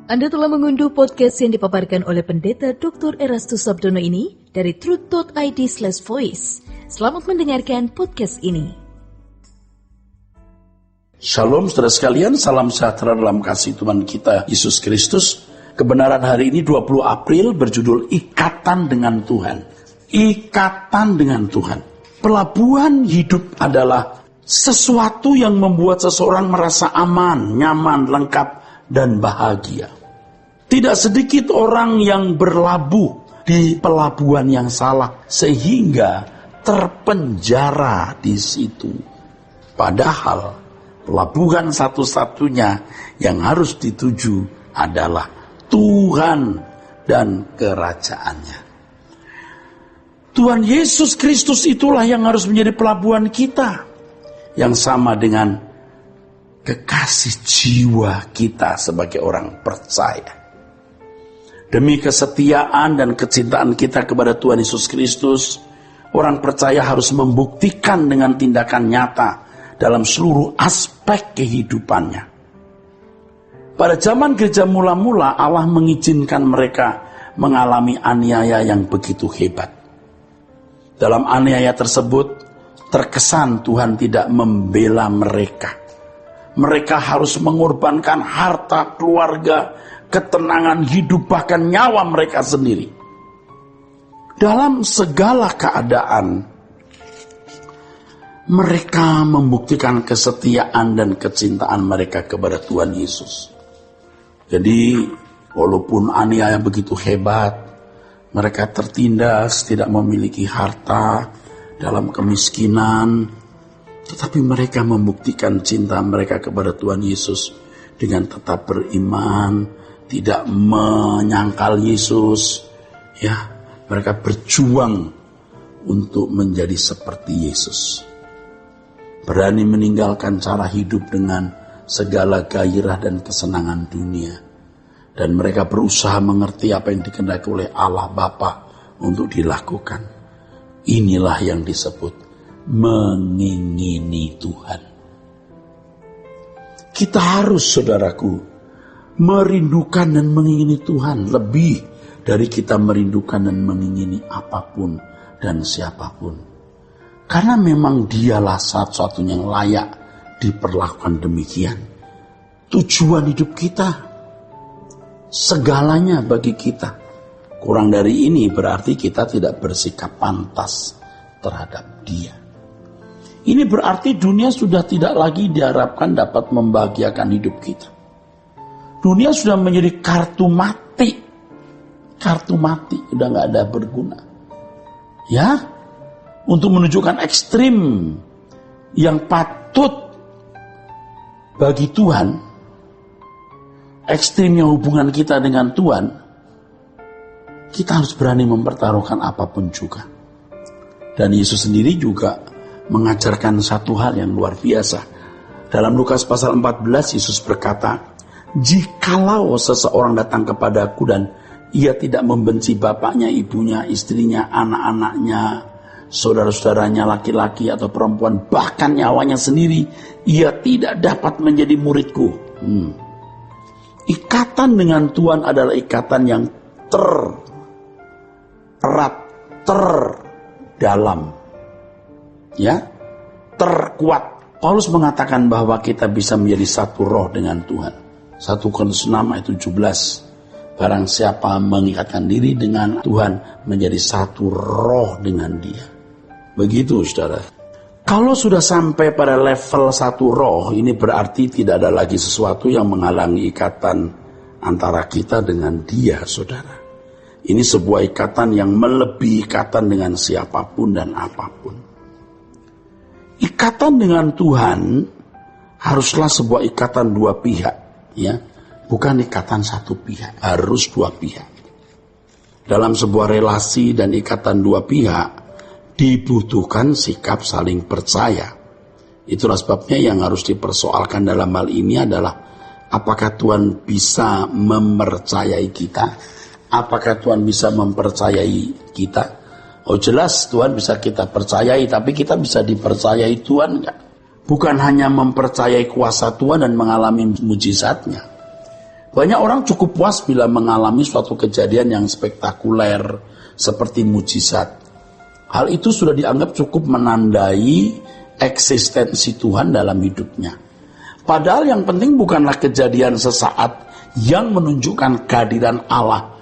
Anda telah mengunduh podcast yang dipaparkan oleh Pendeta Dr. Erastus Sabdono ini dari truth.id/voice. Selamat mendengarkan podcast ini. Shalom saudara sekalian, salam sejahtera dalam kasih Tuhan kita Yesus Kristus. Kebenaran hari ini 20 April berjudul Ikatan dengan Tuhan. Ikatan dengan Tuhan. Pelabuhan hidup adalah sesuatu yang membuat seseorang merasa aman, nyaman, lengkap, dan bahagia. Tidak sedikit orang yang berlabuh di pelabuhan yang salah sehingga terpenjara di situ. Padahal pelabuhan satu-satunya yang harus dituju adalah Tuhan dan kerajaannya. Tuhan Yesus Kristus itulah yang harus menjadi pelabuhan kita, yang sama dengan kekasih jiwa kita sebagai orang percaya. Demi kesetiaan dan kecintaan kita kepada Tuhan Yesus Kristus, orang percaya harus membuktikan dengan tindakan nyata dalam seluruh aspek kehidupannya. Pada zaman gereja mula-mula, Allah mengizinkan mereka mengalami aniaya yang begitu hebat. Dalam aniaya tersebut, terkesan Tuhan tidak membela mereka. Mereka harus mengorbankan harta, keluarga, ketenangan hidup, bahkan nyawa mereka sendiri. Dalam segala keadaan, mereka membuktikan kesetiaan dan kecintaan mereka kepada Tuhan Yesus. Jadi, walaupun aniaya begitu hebat, mereka tertindas, tidak memiliki harta, dalam kemiskinan, tetapi mereka membuktikan cinta mereka kepada Tuhan Yesus dengan tetap beriman, tidak menyangkal Yesus. Ya, mereka berjuang untuk menjadi seperti Yesus. Berani meninggalkan cara hidup dengan segala gairah dan kesenangan dunia. Dan mereka berusaha mengerti apa yang dikehendaki oleh Allah Bapa untuk dilakukan. Inilah yang disebut mengingini Tuhan. Kita harus, saudaraku, merindukan dan mengingini Tuhan lebih dari kita merindukan dan mengingini apapun dan siapapun. Karena memang dialah satu-satunya yang layak diperlakukan demikian. Tujuan hidup kita, segalanya bagi kita. Kurang dari ini berarti kita tidak bersikap pantas terhadap Dia. Ini berarti dunia sudah tidak lagi diharapkan dapat membahagiakan hidup kita. Dunia sudah menjadi kartu mati. Kartu mati, udah gak ada berguna. Ya, untuk menunjukkan ekstrim yang patut bagi Tuhan, ekstrimnya hubungan kita dengan Tuhan, kita harus berani mempertaruhkan apapun juga. Dan Yesus sendiri juga mengajarkan satu hal yang luar biasa. Dalam Lukas pasal 14, Yesus berkata, "Jikalau seseorang datang kepadaku dan ia tidak membenci bapaknya, ibunya, istrinya, anak-anaknya, saudara-saudaranya laki-laki atau perempuan, bahkan nyawanya sendiri, ia tidak dapat menjadi muridku." Ikatan dengan Tuhan adalah ikatan yang erat, terdalam, ya, terkuat. Paulus mengatakan bahwa kita bisa menjadi satu roh dengan Tuhan. 1 Korintus 6 ayat 17. Barang siapa mengikatkan diri dengan Tuhan, menjadi satu roh dengan Dia. Begitu, saudara. Kalau sudah sampai pada level satu roh, ini berarti tidak ada lagi sesuatu yang menghalangi ikatan antara kita dengan Dia, saudara. Ini sebuah ikatan yang melebihi ikatan dengan siapapun dan apapun. Ikatan dengan Tuhan haruslah sebuah ikatan dua pihak, ya, bukan ikatan satu pihak, harus dua pihak. Dalam sebuah relasi dan ikatan dua pihak dibutuhkan sikap saling percaya. Itulah sebabnya yang harus dipersoalkan dalam hal ini adalah apakah Tuhan bisa mempercayai kita? Apakah Tuhan bisa mempercayai kita? Oh jelas Tuhan bisa kita percayai, tapi kita bisa dipercayai Tuhan enggak? Bukan hanya mempercayai kuasa Tuhan dan mengalami mujizatnya. Banyak orang cukup puas bila mengalami suatu kejadian yang spektakuler seperti mujizat. Hal itu sudah dianggap cukup menandai eksistensi Tuhan dalam hidupnya. Padahal yang penting bukanlah kejadian sesaat yang menunjukkan kehadiran Allah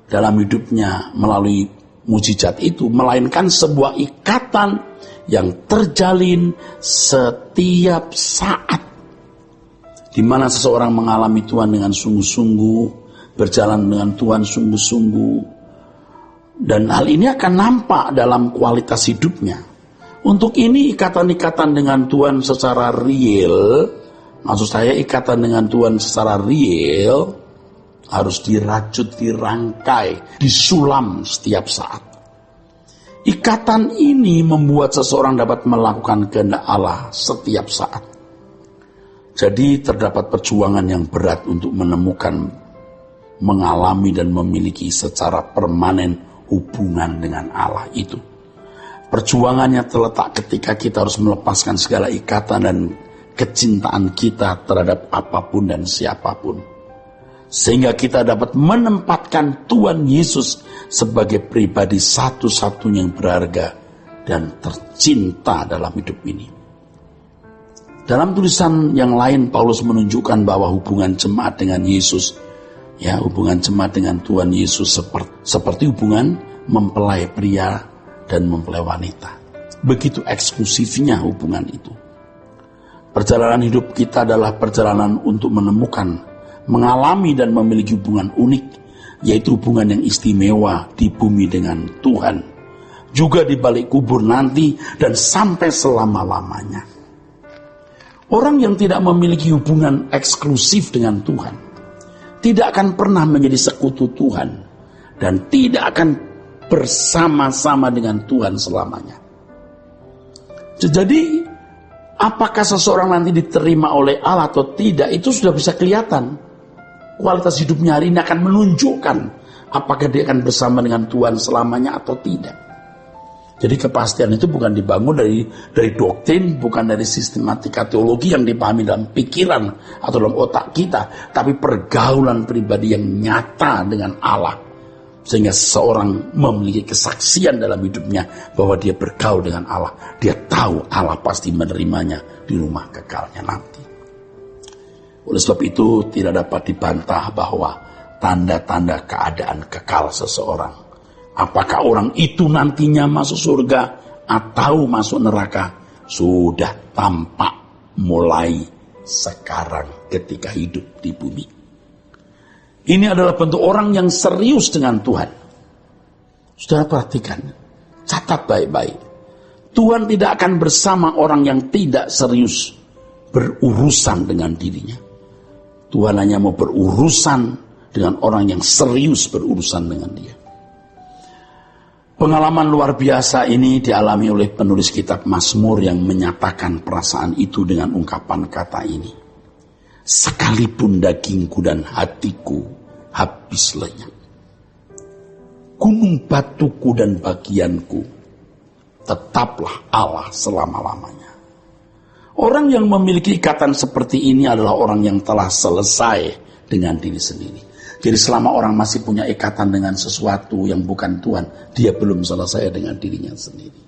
dalam hidupnya melalui mujizat itu, melainkan sebuah ikatan yang terjalin setiap saat, di mana seseorang mengalami Tuhan dengan sungguh-sungguh, berjalan dengan Tuhan sungguh-sungguh, dan hal ini akan nampak dalam kualitas hidupnya. Untuk ini ikatan-ikatan dengan Tuhan secara real, maksud saya ikatan dengan Tuhan secara real, harus dirajut, dirangkai, disulam setiap saat. Ikatan ini membuat seseorang dapat melakukan kehendak Allah setiap saat. Jadi terdapat perjuangan yang berat untuk menemukan, mengalami dan memiliki secara permanen hubungan dengan Allah itu. Perjuangannya terletak ketika kita harus melepaskan segala ikatan dan kecintaan kita terhadap apapun dan siapapun, sehingga kita dapat menempatkan Tuhan Yesus sebagai pribadi satu-satunya yang berharga dan tercinta dalam hidup ini. Dalam tulisan yang lain, Paulus menunjukkan bahwa hubungan jemaat dengan Yesus, hubungan jemaat dengan Tuhan Yesus seperti hubungan mempelai pria dan mempelai wanita. Begitu eksklusifnya hubungan itu. Perjalanan hidup kita adalah perjalanan untuk menemukan, mengalami dan memiliki hubungan unik, yaitu hubungan yang istimewa di bumi dengan Tuhan, juga di balik kubur nanti dan sampai selama-lamanya. Orang yang tidak memiliki hubungan eksklusif dengan Tuhan tidak akan pernah menjadi sekutu Tuhan dan tidak akan bersama-sama dengan Tuhan selamanya. Jadi apakah seseorang nanti diterima oleh Allah atau tidak, itu sudah bisa kelihatan. Kualitas hidupnya hari ini akan menunjukkan apakah dia akan bersama dengan Tuhan selamanya atau tidak. Jadi kepastian itu bukan dibangun dari doktrin, bukan dari sistematika teologi yang dipahami dalam pikiran atau dalam otak kita, tapi pergaulan pribadi yang nyata dengan Allah, sehingga seorang memiliki kesaksian dalam hidupnya bahwa dia bergaul dengan Allah. Dia tahu Allah pasti menerimanya di rumah kekalnya nanti. Oleh sebab itu tidak dapat dibantah bahwa tanda-tanda keadaan kekal seseorang, apakah orang itu nantinya masuk surga atau masuk neraka, sudah tampak mulai sekarang ketika hidup di bumi. Ini adalah bentuk orang yang serius dengan Tuhan. Saudara perhatikan, catat baik-baik. Tuhan tidak akan bersama orang yang tidak serius berurusan dengan dirinya. Tuhan hanya mau berurusan dengan orang yang serius berurusan dengan dia. Pengalaman luar biasa ini dialami oleh penulis kitab Mazmur yang menyatakan perasaan itu dengan ungkapan kata ini. Sekalipun dagingku dan hatiku habis lenyap, gunung batuku dan bagianku, tetaplah Allah selama-lamanya. Orang yang memiliki ikatan seperti ini adalah orang yang telah selesai dengan diri sendiri. Jadi selama orang masih punya ikatan dengan sesuatu yang bukan Tuhan, dia belum selesai dengan dirinya sendiri.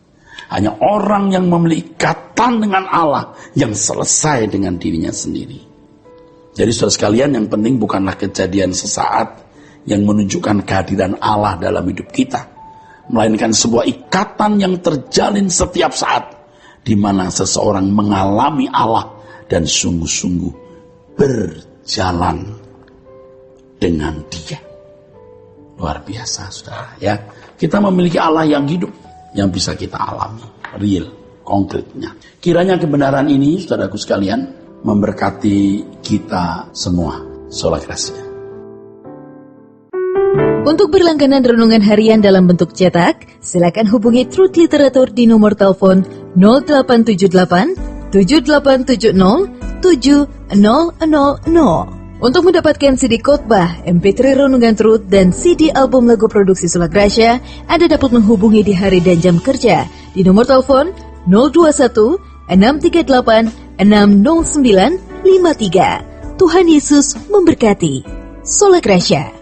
Hanya orang yang memiliki ikatan dengan Allah yang selesai dengan dirinya sendiri. Jadi saudara sekalian, yang penting bukanlah kejadian sesaat yang menunjukkan kehadiran Allah dalam hidup kita, melainkan sebuah ikatan yang terjalin setiap saat, di mana seseorang mengalami Allah dan sungguh-sungguh berjalan dengan dia. Luar biasa saudara ya. Kita memiliki Allah yang hidup, yang bisa kita alami, real, konkretnya. Kiranya kebenaran ini saudaraku sekalian memberkati kita semua. Sola Gracia. Untuk berlangganan renungan harian dalam bentuk cetak, silakan hubungi Truth Literatur di nomor telepon 0878 7870 7000. Untuk mendapatkan CD khotbah, MP3 renungan Truth, dan CD album lagu produksi Sola Gracia, Anda dapat menghubungi di hari dan jam kerja di nomor telepon 021 638 60953. Tuhan Yesus memberkati. Sola Gracia.